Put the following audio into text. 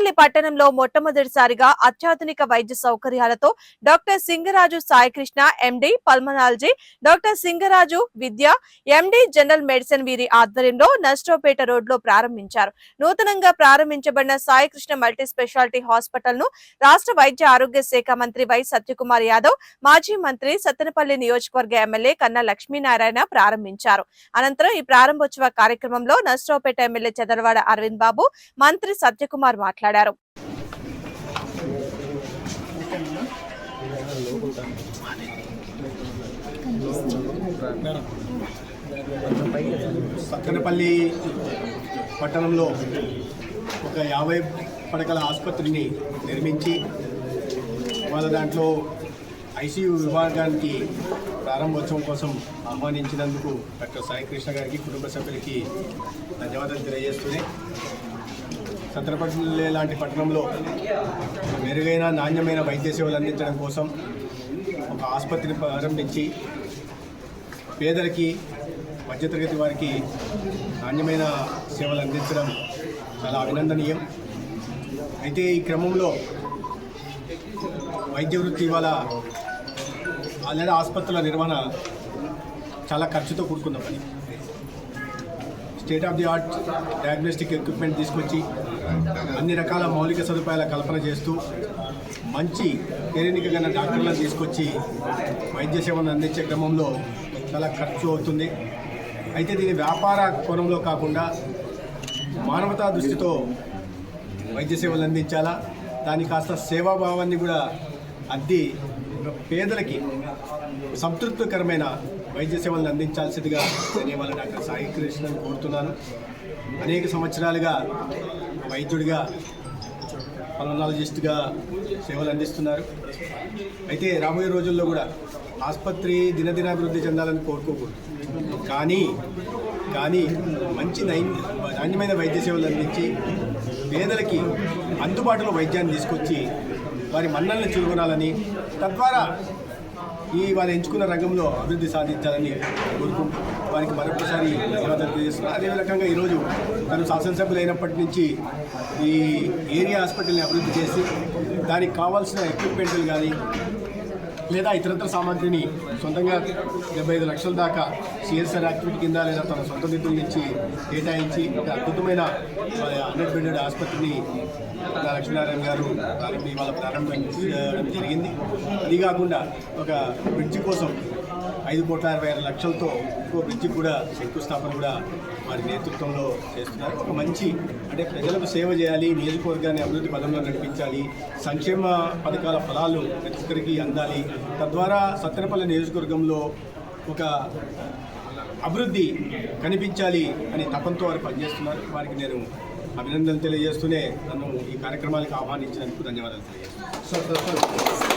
సత్తెనపల్లి పట్టణంలో మొట్టమొదటిసారిగా అత్యాధునిక వైద్య సౌకర్యాలతో doctor Singaraju Saikrishna MD pulmonology, doctor Singaraju Vidya MD general medicine వీరి ఆధ్వర్యంలో నర్సరావుపేట రోడ్లో ప్రారంభించారు. నూతనంగా ప్రారంభించబడిన సాయికృష్ణ మల్టీ స్పెషాలిటీ హాస్పిటల్ ను రాష్ట్ర వైద్య ఆరోగ్య శాఖ మంత్రి వై సత్యకుమార్ యాదవ్, మాజీ మంత్రి సత్తెనపల్లి నియోజకవర్గ ఎమ్మెల్యే కన్నా లక్ష్మీనారాయణ ప్రారంభించారు. అనంతరం ఈ ప్రారంభోత్సవ కార్యక్రమంలో నర్సరావుపేట ఎమ్మెల్యే చదలవాడ అరవింద్ బాబు, మంత్రి సత్యకుమార్ మాట్లాడారు. సత్తెనపల్లి పట్టణంలో ఒక 50 పడకల ఆసుపత్రిని నిర్మించి వాళ్ళ దాంట్లో ఐసీయూ విభాగానికి ప్రారంభోత్సవం కోసం ఆహ్వానించినందుకు డాక్టర్ సాయికృష్ణ గారికి, కుటుంబ సభ్యులకి ధన్యవాదాలు తెలియజేస్తూనే సత్తెనపల్లి లాంటి పట్టణంలో మెరుగైన నాణ్యమైన వైద్య సేవలు అందించడం కోసం ఒక ఆసుపత్రిని ప్రారంభించి పేదలకి, మధ్యతరగతి వారికి నాణ్యమైన సేవలు అందించడం చాలా అభినందనీయం. అయితే ఈ క్రమంలో వైద్య వృత్తి ఇవాళ ఆల్రెడీ ఆసుపత్రుల నిర్వహణ చాలా ఖర్చుతో కూడుకున్న పని. State of the art diagnostic equipment తీసుకొచ్చి అన్ని రకాల మౌలిక సదుపాయాల కల్పన చేస్తూ మంచి పేరెనిక గల డాక్టర్లను తీసుకొచ్చి వైద్య సేవలను అందించే క్రమంలో చాలా ఖర్చు అవుతుంది. అయితే దీని వ్యాపార కోణంలో కాకుండా మానవతా దృష్టితో వైద్య సేవలు అందించాలా, దాని కాస్త సేవాభావాన్ని కూడా అద్ది పేదలకి సంతృప్తికరమైన వైద్య సేవలను అందించాల్సిందిగా నేను వాళ్ళ డాక్టర్ సాయికృష్ణను కోరుతున్నాను. అనేక సంవత్సరాలుగా వైద్యుడిగా, పల్మనాలజిస్ట్గా సేవలు అందిస్తున్నారు. అయితే రాబోయే రోజుల్లో కూడా ఆసుపత్రి దినదినాభివృద్ధి చెందాలని కోరుకోకూడదు, కానీ మంచి నాణ్యమైన వైద్య సేవలు అందించి పేదలకి అందుబాటులో వైద్యాన్ని తీసుకొచ్చి వారి మన్నలను చూరగొనాలని, తద్వారా వారు ఎంచుకున్న రంగంలో అభివృద్ధి సాధించాలని కోరుకుంటూ వారికి మరొకసారి ధన్యవాదాలు తెలియజేస్తున్నారు. అదే రకంగా ఈరోజు తను శాసనసభ్యులు అయినప్పటి నుంచి ఈ ఏరియా హాస్పిటల్ని అభివృద్ధి చేసి దానికి కావాల్సిన ఎక్విప్మెంట్లు కానీ లేదా ఇతరత్ర సామాగ్రిని సొంతంగా 75 లక్షల దాకా సిఎస్ఆర్ యాక్టివిటీ కింద లేదా తన సొంత నిధుల నుంచి కేటాయించి ఒక అద్భుతమైన 100 బెడెడ్ ఆసుపత్రిని లక్ష్మీనారాయణ గారు ప్రారంభించడం జరిగింది. అది కాకుండా ఒక బ్రిడ్జి కోసం 5,60,00,000తో ఇంకో బ్రిడ్జి కూడా శంకుస్థాపన కూడా వారి నేతృత్వంలో చేస్తున్నారు. ఒక మంచి ప్రజలకు సేవ చేయాలి, నియోజకవర్గాన్ని అభివృద్ధి పదంలో నడిపించాలి, సంక్షేమ పథకాల ఫలాలు ప్రతి ఒక్కరికి అందాలి, తద్వారా సత్తెనపల్లి నియోజకవర్గంలో ఒక అభివృద్ధి కనిపించాలి అని తపంతో వారు పనిచేస్తున్నారు. వారికి నేను అభినందనలు తెలియజేస్తూనే నన్ను ఈ కార్యక్రమాలకు ఆహ్వానించినందుకు ధన్యవాదాలు తెలియజేస్తున్నాను.